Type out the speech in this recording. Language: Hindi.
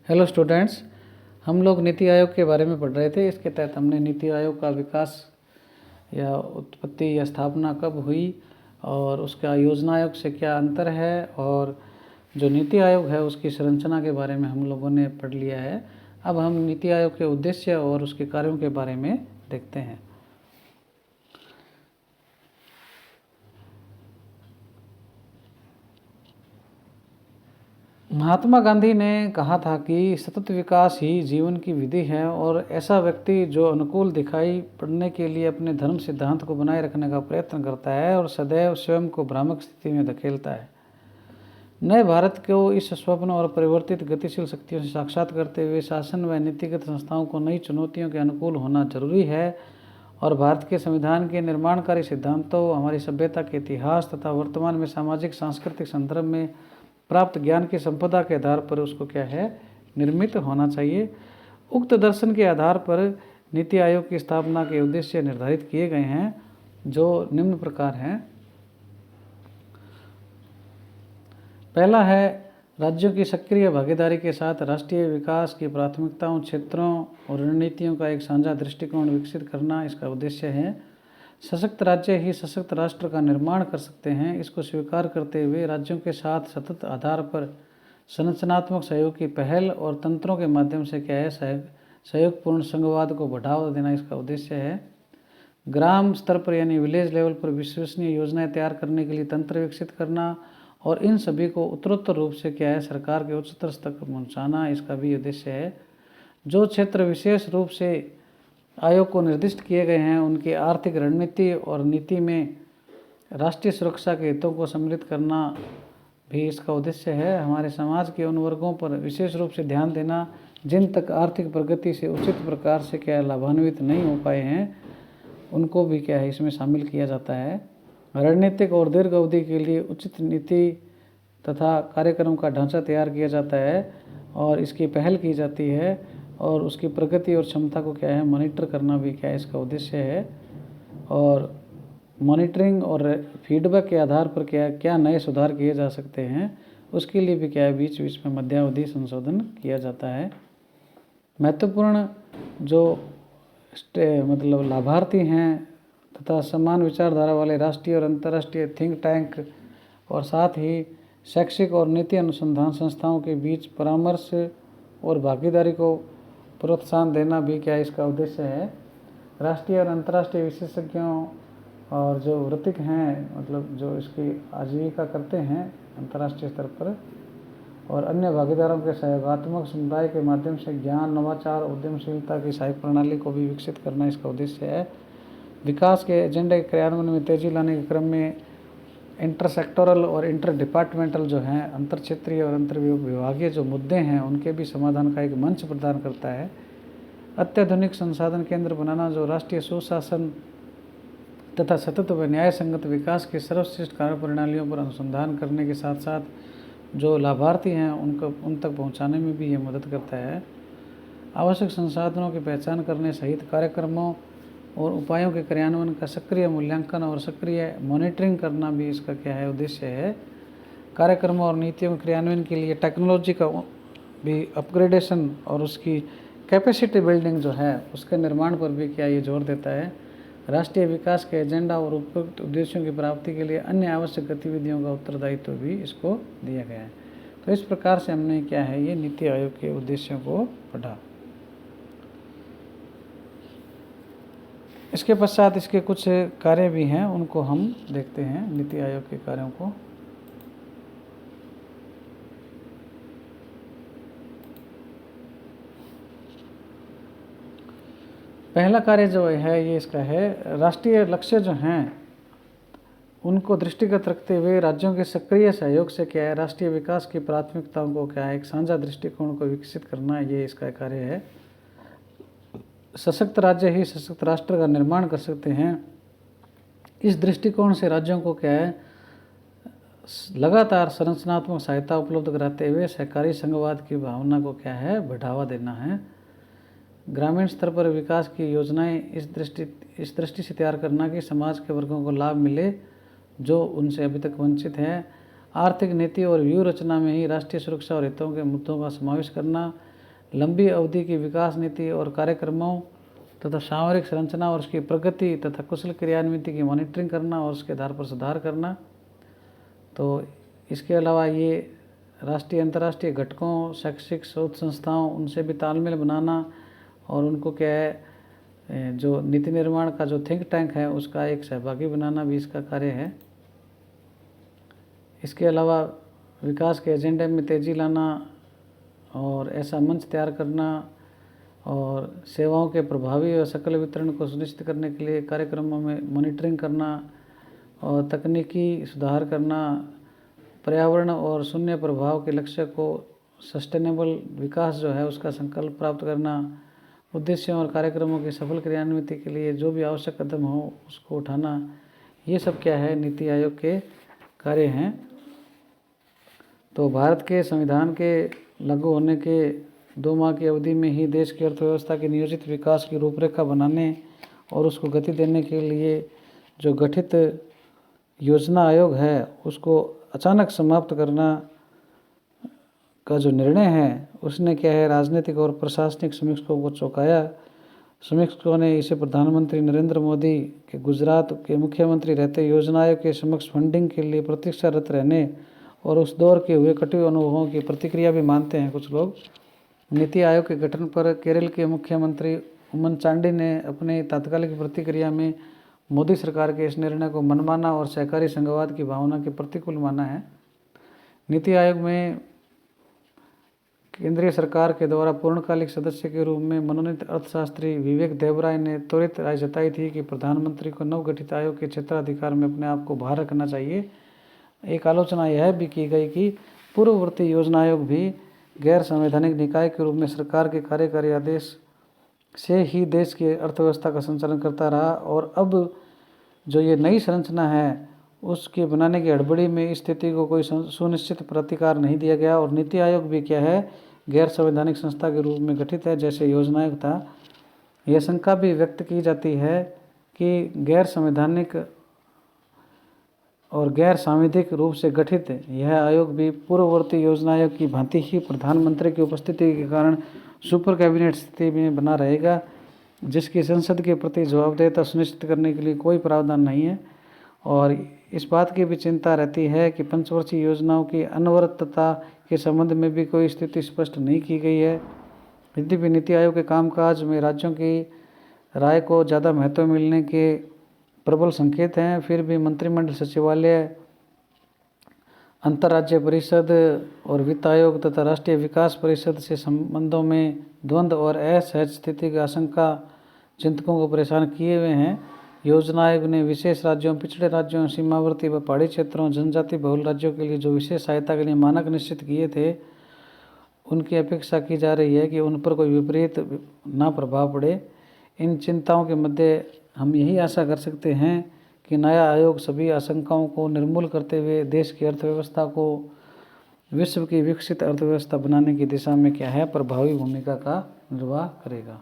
हेलो स्टूडेंट्स, हम लोग नीति आयोग के बारे में पढ़ रहे थे। इसके तहत हमने नीति आयोग का विकास या उत्पत्ति या स्थापना कब हुई और उसका योजना आयोग से क्या अंतर है और जो नीति आयोग है उसकी संरचना के बारे में हम लोगों ने पढ़ लिया है। अब हम नीति आयोग के उद्देश्य और उसके कार्यों के बारे में देखते हैं। महात्मा गांधी ने कहा था कि सतत विकास ही जीवन की विधि है और ऐसा व्यक्ति जो अनुकूल दिखाई पड़ने के लिए अपने धर्म सिद्धांत को बनाए रखने का प्रयत्न करता है और सदैव स्वयं को भ्रामक स्थिति में धकेलता है। नए भारत को इस स्वप्न और परिवर्तित गतिशील शक्तियों से साक्षात करते हुए शासन व नीतिगत संस्थाओं को नई चुनौतियों के अनुकूल होना जरूरी है और भारत के संविधान के निर्माणकारी सिद्धांतों, हमारी सभ्यता के इतिहास तथा वर्तमान में सामाजिक सांस्कृतिक संदर्भ में प्राप्त ज्ञान की संपदा के आधार पर उसको क्या है, निर्मित होना चाहिए। उक्त दर्शन के आधार पर नीति आयोग की स्थापना के उद्देश्य निर्धारित किए गए हैं, जो निम्न प्रकार हैं। पहला है राज्यों की सक्रिय भागीदारी के साथ राष्ट्रीय विकास की प्राथमिकताओं, क्षेत्रों और रणनीतियों का एक साझा दृष्टिकोण विकसित करना, इसका उद्देश्य है। सशक्त राज्य ही सशक्त राष्ट्र का निर्माण कर सकते हैं। इसको स्वीकार करते हुए राज्यों के साथ सतत आधार पर संरचनात्मक सहयोग की पहल और तंत्रों के माध्यम से क्या है, सहयोगपूर्ण संघवाद को बढ़ावा देना, इसका उद्देश्य है। ग्राम स्तर पर यानी विलेज लेवल पर विश्वसनीय योजनाएं तैयार करने के लिए तंत्र विकसित करना और इन सभी को उत्तरोत्तर रूप से क्या है, सरकार के उच्चतर स्तर तक पहुँचाना, इसका भी उद्देश्य है। जो क्षेत्र विशेष रूप से आयोग को निर्दिष्ट किए गए हैं उनकी आर्थिक रणनीति और नीति में राष्ट्रीय सुरक्षा के हितों को सम्मिलित करना भी इसका उद्देश्य है। हमारे समाज के उन वर्गों पर विशेष रूप से ध्यान देना जिन तक आर्थिक प्रगति से उचित प्रकार से क्या लाभान्वित नहीं हो पाए हैं, उनको भी क्या है इसमें शामिल किया जाता है। रणनीतिक और दीर्घ अवधि के लिए उचित नीति तथा कार्यक्रम का ढांचा तैयार किया जाता है और इसकी पहल की जाती है और उसकी प्रगति और क्षमता को क्या है, मॉनिटर करना भी क्या है, इसका उद्देश्य है। और मॉनिटरिंग और फीडबैक के आधार पर क्या नए सुधार किए जा सकते हैं, उसके लिए भी क्या है बीच बीच में मध्यावधि संशोधन किया जाता है। महत्वपूर्ण जो मतलब लाभार्थी हैं तथा समान विचारधारा वाले राष्ट्रीय और अंतर्राष्ट्रीय थिंक टैंक और साथ ही शैक्षिक और नीति अनुसंधान संस्थाओं के बीच परामर्श और भागीदारी को प्रोत्साहन देना भी क्या इसका उद्देश्य है। राष्ट्रीय और अंतर्राष्ट्रीय विशेषज्ञों और जो वृत्तिक हैं, मतलब जो इसकी आजीविका करते हैं अंतर्राष्ट्रीय स्तर पर, और अन्य भागीदारों के सहयोगात्मक समुदाय के माध्यम से ज्ञान, नवाचार, उद्यमशीलता की सहायक प्रणाली को भी विकसित करना इसका उद्देश्य है। विकास के एजेंडे के क्रियान्वयन में तेजी लाने के क्रम में इंटरसेक्टोरल और इंटर डिपार्टमेंटल जो हैं, अंतर क्षेत्रीय और अंतर विभागीय जो मुद्दे हैं उनके भी समाधान का एक मंच प्रदान करता है। अत्याधुनिक संसाधन केंद्र बनाना जो राष्ट्रीय सुशासन तथा सतत व न्याय संगत विकास की सर्वश्रेष्ठ कार्य प्रणालियों पर अनुसंधान करने के साथ साथ जो लाभार्थी हैं उन तक पहुंचाने में भी ये मदद करता है। आवश्यक संसाधनों की पहचान करने सहित कार्यक्रमों और उपायों के क्रियान्वयन का सक्रिय मूल्यांकन और सक्रिय मॉनिटरिंग करना भी इसका क्या है, उद्देश्य है। कार्यक्रमों और नीतियों के क्रियान्वयन के लिए टेक्नोलॉजी का भी अपग्रेडेशन और उसकी कैपेसिटी बिल्डिंग जो है उसके निर्माण पर भी क्या ये जोर देता है। राष्ट्रीय विकास के एजेंडा और उपयुक्त उद्देश्यों की प्राप्ति के लिए अन्य आवश्यक गतिविधियों का उत्तरदायित्व भी इसको दिया गया है। तो इस प्रकार से हमने क्या है ये नीति आयोग के उद्देश्यों को पढ़ा। इसके पश्चात इसके कुछ कार्य भी हैं, उनको हम देखते हैं, नीति आयोग के कार्यों को। पहला कार्य जो है ये इसका है, राष्ट्रीय लक्ष्य जो हैं उनको दृष्टिगत रखते हुए राज्यों के सक्रिय सहयोग से क्या है राष्ट्रीय विकास की प्राथमिकताओं को क्या है एक साझा दृष्टिकोण को विकसित करना, ये इसका कार्य है। सशक्त राज्य ही सशक्त राष्ट्र का निर्माण कर सकते हैं। इस दृष्टिकोण से राज्यों को क्या है लगातार संरचनात्मक सहायता उपलब्ध कराते हुए सहकारी संघवाद की भावना को क्या है बढ़ावा देना है। ग्रामीण स्तर पर विकास की योजनाएं इस दृष्टि से तैयार करना कि समाज के वर्गों को लाभ मिले जो उनसे अभी तक वंचित हैं। आर्थिक नीति और व्यूह रचना में ही राष्ट्रीय सुरक्षा और हितों के मुद्दों का समावेश करना, लंबी अवधि की विकास नीति और कार्यक्रमों तथा सामरिक संरचना और उसकी प्रगति तथा कुशल क्रियान्वित की मॉनिटरिंग करना और उसके आधार पर सुधार करना। तो इसके अलावा ये राष्ट्रीय अंतर्राष्ट्रीय घटकों, शैक्षिक शोध संस्थाओं, उनसे भी तालमेल बनाना और उनको क्या है जो नीति निर्माण का जो थिंक टैंक है उसका एक सहभागी बनाना भी इसका कार्य है। इसके अलावा विकास के एजेंडे में तेज़ी लाना और ऐसा मंच तैयार करना और सेवाओं के प्रभावी और सकल वितरण को सुनिश्चित करने के लिए कार्यक्रमों में मॉनिटरिंग करना और तकनीकी सुधार करना, पर्यावरण और शून्य प्रभाव के लक्ष्य को सस्टेनेबल विकास जो है उसका संकल्प प्राप्त करना, उद्देश्यों और कार्यक्रमों की सफल क्रियान्विति के लिए जो भी आवश्यक कदम हो उसको उठाना, ये सब क्या है नीति आयोग के कार्य हैं। तो भारत के संविधान के लागू होने के 2 माह की अवधि में ही देश की अर्थव्यवस्था के नियोजित विकास की रूपरेखा बनाने और उसको गति देने के लिए जो गठित योजना आयोग है उसको अचानक समाप्त करना का जो निर्णय है उसने क्या है राजनीतिक और प्रशासनिक समीक्षकों को चौंकाया। समीक्षकों ने इसे प्रधानमंत्री नरेंद्र मोदी के गुजरात के मुख्यमंत्री रहते योजना आयोग के समक्ष फंडिंग के लिए प्रतीक्षारत रहने और उस दौर के हुए कटु अनुभवों की प्रतिक्रिया भी मानते हैं कुछ लोग। नीति आयोग के गठन पर केरल के मुख्यमंत्री उमन चांडी ने अपने तात्कालिक प्रतिक्रिया में मोदी सरकार के इस निर्णय को मनमाना और सहकारी संघवाद की भावना के प्रतिकूल माना है। नीति आयोग में केंद्रीय सरकार के द्वारा पूर्णकालिक सदस्य के रूप में मनोनीत अर्थशास्त्री विवेक देवराय ने त्वरित राय जताई थी कि प्रधानमंत्री को नवगठित आयोग के क्षेत्राधिकार में अपने आप को बाहर रखना चाहिए। एक आलोचना यह भी की गई कि पूर्ववर्ती योजना आयोग भी गैर संवैधानिक निकाय के रूप में सरकार के कार्यकारी आदेश से ही देश की अर्थव्यवस्था का संचालन करता रहा और अब जो ये नई संरचना है उसके बनाने की हड़बड़ी में इस स्थिति को कोई सुनिश्चित प्रतिकार नहीं दिया गया और नीति आयोग भी क्या है गैर संवैधानिक संस्था के रूप में गठित है जैसे योजना आयोग था। यह शंका भी व्यक्त की जाती है कि गैर संवैधानिक और गैर सांविधिक रूप से गठित यह आयोग भी पूर्ववर्ती योजना आयोग की भांति ही प्रधानमंत्री की उपस्थिति के कारण सुपर कैबिनेट स्थिति में बना रहेगा, जिसकी संसद के प्रति जवाबदेहिता सुनिश्चित करने के लिए कोई प्रावधान नहीं है। और इस बात की भी चिंता रहती है कि पंचवर्षीय योजनाओं की अनवरतता के संबंध में भी कोई स्थिति स्पष्ट नहीं की गई है। यद्यपि नीति आयोग के कामकाज में राज्यों की राय को ज़्यादा महत्व मिलने के प्रबल संकेत हैं, फिर भी मंत्रिमंडल सचिवालय, अंतर्राज्य परिषद और वित्त आयोग तथा राष्ट्रीय विकास परिषद से संबंधों में द्वंद्व और असहज स्थिति की आशंका चिंतकों को परेशान किए हुए हैं। योजना आयोग ने विशेष राज्यों, पिछड़े राज्यों, सीमावर्ती व पहाड़ी क्षेत्रों, जनजाति बहुल राज्यों के लिए जो विशेष सहायता के लिए मानक निश्चित किए थे उनकी अपेक्षा की जा रही है कि उन पर कोई विपरीत ना प्रभाव पड़े। इन चिंताओं के मध्य हम यही आशा कर सकते हैं कि नया आयोग सभी आशंकाओं को निर्मूल करते हुए देश की अर्थव्यवस्था को विश्व की विकसित अर्थव्यवस्था बनाने की दिशा में क्या है प्रभावी भूमिका का निर्वाह करेगा।